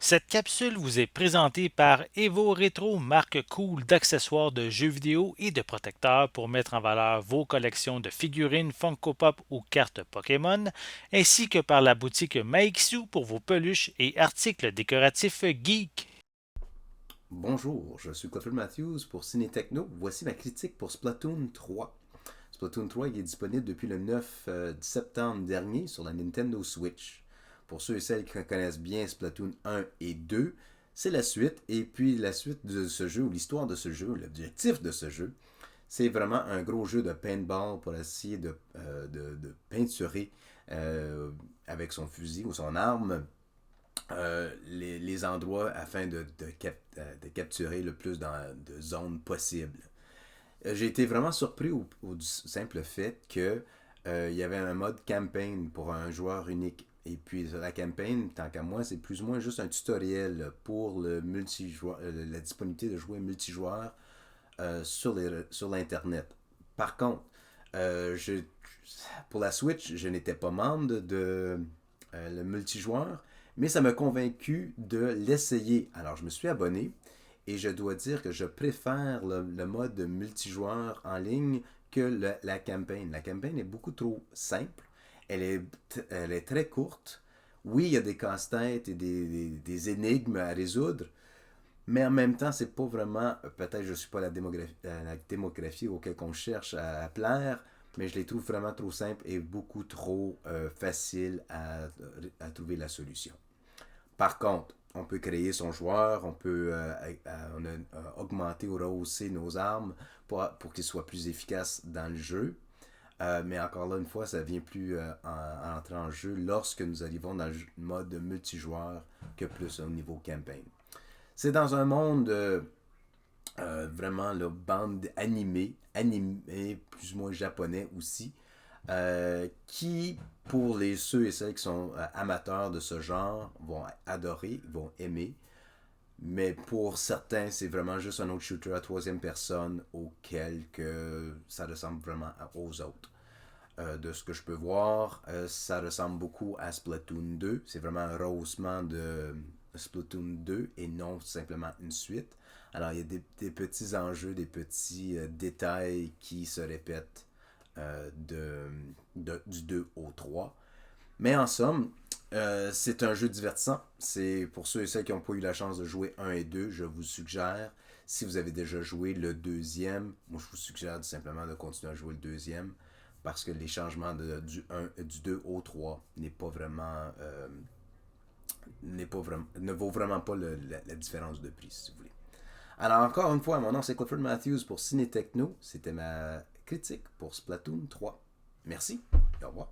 Cette capsule vous est présentée par Evo Retro, marque cool d'accessoires de jeux vidéo et de protecteurs pour mettre en valeur vos collections de figurines Funko Pop ou cartes Pokémon, ainsi que par la boutique Maixu pour vos peluches et articles décoratifs geek. Bonjour, je suis Clifford Matthews pour Ciné Techno. Voici ma critique pour Splatoon 3. Splatoon 3 il est disponible depuis le 9 septembre dernier sur la Nintendo Switch. Pour ceux et celles qui connaissent bien Splatoon 1 et 2, c'est la suite. Et puis la suite de ce jeu, ou l'histoire de ce jeu, l'objectif de ce jeu, c'est vraiment un gros jeu de paintball pour essayer de peinturer avec son fusil ou son arme les endroits afin de capturer le plus de zones possibles. J'ai été vraiment surpris au simple fait que il y avait un mode campaign pour un joueur unique. Et puis la campaign, tant qu'à moi, c'est plus ou moins juste un tutoriel pour le multijoueur, la disponibilité de jouer multijoueur sur l'Internet. Par contre, euh, je, pour la Switch, je n'étais pas membre de le multijoueur, mais ça m'a convaincu de l'essayer. Alors, je me suis abonné et je dois dire que je préfère le mode multijoueur en ligne que la campagne. La campagne est beaucoup trop simple. Elle est très courte. Oui, il y a des casse-têtes et des énigmes à résoudre, mais en même temps, c'est pas vraiment. Peut-être je suis pas la démographie auquel on cherche à plaire, mais je les trouve vraiment trop simples et beaucoup trop faciles à trouver la solution. Par contre, on peut créer son joueur, on peut augmenter ou rehausser nos armes pour qu'ils soient plus efficaces dans le jeu. Mais encore là, une fois, ça vient plus entrer en jeu lorsque nous arrivons dans le mode multijoueur que plus au niveau campaign. C'est dans un monde vraiment là, bande animé plus ou moins japonais aussi, qui, pour ceux et celles qui sont amateurs de ce genre, vont adorer, vont aimer. Mais pour certains, c'est vraiment juste un autre shooter à troisième personne auquel que ça ressemble vraiment aux autres. De ce que je peux voir, ça ressemble beaucoup à Splatoon 2. C'est vraiment un rehaussement de Splatoon 2 et non simplement une suite. Alors, il y a des petits enjeux, des petits détails qui se répètent du 2 au 3. Mais en somme, c'est un jeu divertissant. C'est pour ceux et celles qui n'ont pas eu la chance de jouer un et 2, je vous suggère, si vous avez déjà joué le deuxième, moi je vous suggère tout simplement de continuer à jouer le deuxième parce que les changements du 2 au 3 ne vaut vraiment pas la différence de prix, si vous voulez. Alors, encore une fois, mon nom c'est Clifford Matthews pour Ciné Techno. C'était ma critique pour Splatoon 3. Merci et au revoir.